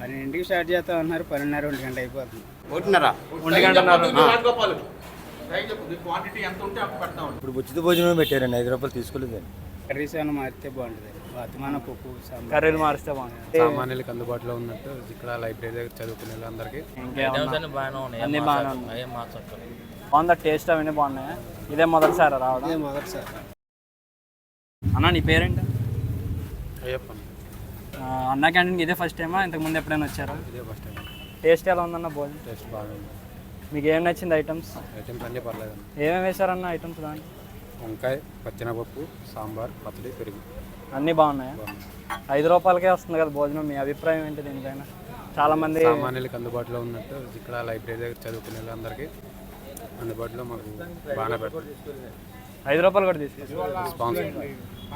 12ంటికి start చేస్తా ఉన్నారు, 12:30 1 గంట అయిపోతుంది. 1:30 ఇప్పుడు ఉచిత భోజనం పెట్టారండి, 5 రూపాయలు తీసుకోలేదండి. కర్రీస్ ఏమైనా మారితే బాగుంటుంది. వర్తమాన పప్పు కర్రీలు మారిస్తే బాగుంటుంది. సామాన్యులకు అందుబాటులో ఉన్నట్టు ఇక్కడ లైబ్రరీ దగ్గర చదువుకునే వాళ్ళందరికీ అన్ని బాగానే ఉన్నాయి. బాగుందా టేస్ట్ అవన్నీ బాగున్నాయా? ఇదే మొదటిసారి రావడం? మొదటిసారి. అన్న నీ పేరేంటి? అయ్యప్ప. అన్న క్యాంటీన్కి ఇదే ఫస్ట్ టైమా, ఇంతకుముందు ఎప్పుడైనా వచ్చారా? ఇదే ఫస్ట్ టైం. టేస్ట్ ఎలా ఉందన్న భోజనం? టేస్ట్ బాగుంది. మీకు ఏం నచ్చింది ఐటమ్స్? ఐటమ్స్ అన్నీ పర్లేదండి. ఏమేమి వేశారన్న ఐటమ్స్ దాంట్లో? వంకాయ, పచ్చెనపప్పు, సాంబార్, పచ్చడి, పెరుగు అన్నీ బాగున్నాయా? 5 రూపాయలకే వస్తుంది కదా భోజనం, మీ అభిప్రాయం ఏంటి దీనిపైన? చాలామంది సామాన్యులకు అందుబాటులో ఉన్నట్టు ఇక్కడ లైబ్రరీ దగ్గర చదువుకునే వాళ్ళందరికీ అందుబాటులో మాకు బాగానే పెడతారు. 5 రూపాయలు కూడా తీసుకొచ్చారు. స్పాన్సర్.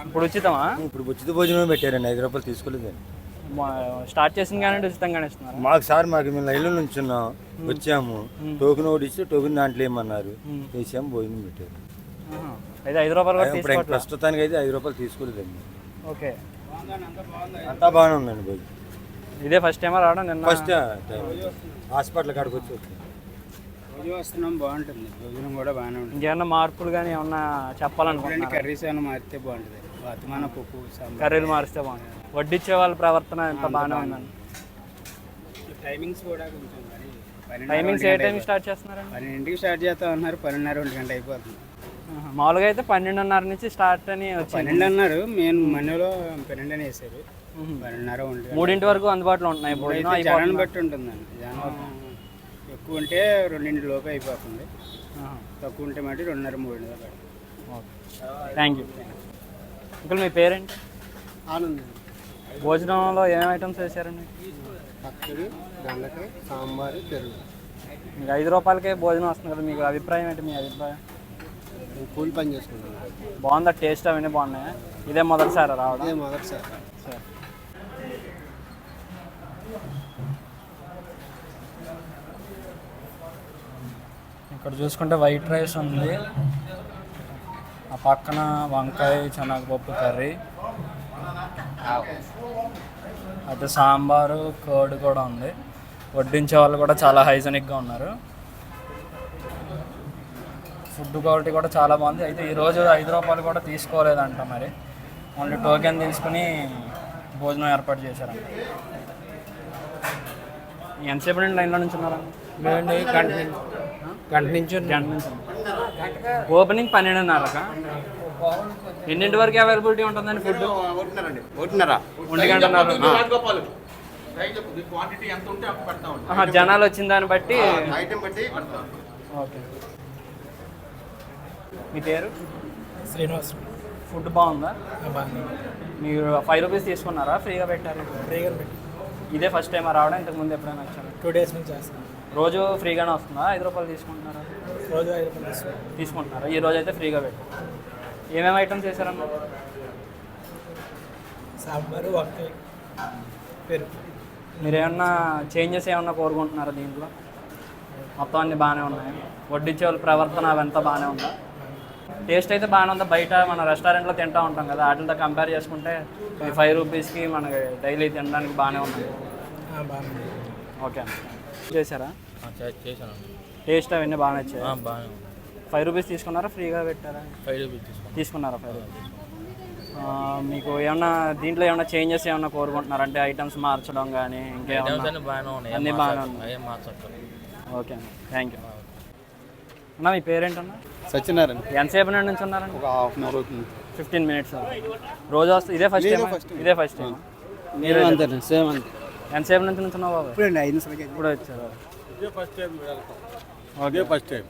ఇప్పుడు ఉచితమా? ఇప్పుడు ఉచిత భోజనం పెట్టారండి, 5 రూపాయలు తీసుకోలేదండి. స్టార్ట్ చేసిన కానీ ఉచితంగానే ఇస్తున్నారు. మాకు మేము లైన్లో నుంచున్నాం, వచ్చాము, టోకెన్ ఒకటి ఇస్తే టోకెన్ దాంట్లో ఏమన్నారు, వేసాము, భోజనం పెట్టారు. అయితే 5 రూపాయలు కూడా ఇప్పుడు తీసుకోవట్లేదు. ప్రస్తుతానికి అయితే 5 రూపాయలు తీసుకోలేదండి. ఓకే, అంతా బాగానే ఉందండి భోజనం. ఇదే ఫస్ట్ టైమా రావడం? నిన్న ఫస్ట్ టైం హాస్పిటల్ కాడికి వచ్చి రోజు వస్తున్నాం, బాగుంటుంది. భోజనం కూడా బాగానే ఉంటుంది. ఇంకేమన్నా మార్పులు కానీ ఏమన్నా చెప్పాలనుకుంటున్నారా? కర్రీస్ ఏమైనా మారితే బాగుంటుంది. వర్తమాన పప్పు కర్రీలు మారిస్తే బాగుంటుంది. వడ్డిచ్చే వాళ్ళ ప్రవర్తన ఎంత బాగానే ఉందండి. టైమింగ్స్ కూడా కొంచెం టైమింగ్స్ ఏ టైం స్టార్ట్ చేస్తున్నారండి? 12ంటికి స్టార్ట్ చేస్తా ఉన్నారు, 12:30 1 గంట అయిపోతుంది. మామూలుగా అయితే 12:30 నుంచి స్టార్ట్ అని వచ్చింది. 12 అన్నారు, మేము మనలో 12 అని వేసారు. 12:30 1 గంట. 3 వరకు అందుబాటులో ఉంటున్నాయి. జనాన్ని బట్టి ఉంటుందండి. జనం ఎక్కువ ఉంటే 2 లోపు అయిపోతుంది, తక్కువ ఉంటే మట్టి 2:30 3 దాకా. Thank you. ఇంకా మీ పేరేంటి? ఆనంద్. భోజనంలో ఏం ఐటమ్స్ వేసారండి? పచ్చడి, బెండకాయ, సాంబారు, పెరుగు. మీకు 5 రూపాయలకే భోజనం వస్తుంది కదా, మీకు అభిప్రాయం ఏంటి? మీ అభిప్రాయం? కూలి పని చేసుకుంటున్నాను. బాగుందా టేస్ట్ అవన్నీ బాగున్నాయా? ఇదే మొదటిసారి రావడం? ఇదే మొదటిసారి. సరే. ఇక్కడ చూసుకుంటే వైట్ రైస్ ఉంది, ఆ పక్కన వంకాయ శనగపప్పు కర్రీ, అయితే సాంబారు కర్డ్ కూడా ఉంది. వడ్డించే వాళ్ళు కూడా చాలా హైజెనిక్గా ఉన్నారు. ఫుడ్ క్వాలిటీ కూడా చాలా బాగుంది. అయితే ఈరోజు 5 రూపాయలు కూడా తీసుకోలేదంట, మరి ఓన్లీ టోకెన్ తీసుకుని భోజనం ఏర్పాటు చేశారంట. ఎంతసేపు నుండి లైన్లో నుంచి ఉన్నారా? గంట నుంచి ఓపెనింగ్ 12:30కా? ఎన్నింటి వరకు అవైలబిలిటీ ఉంటుందండి ఫుడ్? 1:30. జనాలు వచ్చిన దాన్ని బట్టి. ఓకే. మీ పేరు? శ్రీనివాస్. ఫుడ్ బాగుందా? మీరు 5 రూపీస్ తీసుకున్నారా, ఫ్రీగా పెట్టారు? ఫ్రీగా పెట్టి. ఇదే ఫస్ట్ టైం రావడం, ఇంతకుముందు ఎప్పుడైనా వచ్చారు? 2 డేస్ నుంచి చేస్తాను. రోజు ఫ్రీగానే వస్తుందా? 5 రూపాయలు తీసుకుంటున్నారా? రోజు 5 రూపాయలు తీసుకుంటున్నారా? ఈ రోజు అయితే ఫ్రీగా పెట్టారు. ఏమేమి ఐటమ్స్ చేశారమ్మా? సాంబారు, వంకాయ, పెరుగు. మీరు ఏమన్నా చేంజెస్ ఏమన్నా కోరుకుంటున్నారా దీంట్లో? మొత్తం అన్నీ బాగానే ఉన్నాయి. వడ్డించే వాళ్ళ ప్రవర్తన అవంతా బాగానే ఉందా? టేస్ట్ అయితే బాగానే ఉందా? బయట మన రెస్టారెంట్లో తింటూ ఉంటాం కదా, వాటితో కంపేర్ చేసుకుంటే ఈ 5 రూపీస్కి మనకి డైలీ తినడానికి బాగానే ఉన్నాయి. ఓకే అన్న. చేశారా? చేశాను. టేస్ట్ అవన్నీ బాగా నచ్చాయి? బాగానే. 5 రూపీస్ తీసుకున్నారా, ఫ్రీగా పెట్టారా? 5 రూపీస్ తీసుకున్నారా? 5 రూపీస్. మీకు ఏమన్నా దీంట్లో ఏమన్నా చేంజెస్ ఏమన్నా కోరుకుంటున్నారా? అంటే ఐటమ్స్ మార్చడం కానీ ఇంకేమన్నా? అన్నీ బాగానే ఉన్నాయి. ఓకే అన్న, థ్యాంక్ యూ అన్న. మీ పేరేంటన్నా? సత్యనారాయణ. ఎంతసేపు నుంచి ఉన్నారండి? ఒక హాఫ్ అన్ అవర్ అవుతుంది. 15 minutes. రోజు వస్తే ఇదే ఫస్ట్ టైం? ఇదే ఫస్ట్ టైం. మీరు అంతే సేమ్ అంతే. ఎంతసేపు నుంచి ఉన్నావు బాబు? ఇప్పుడు 5 నిమిషాలకి ఇప్పుడు వచ్చారు. ఇదే first time. Okay, first time.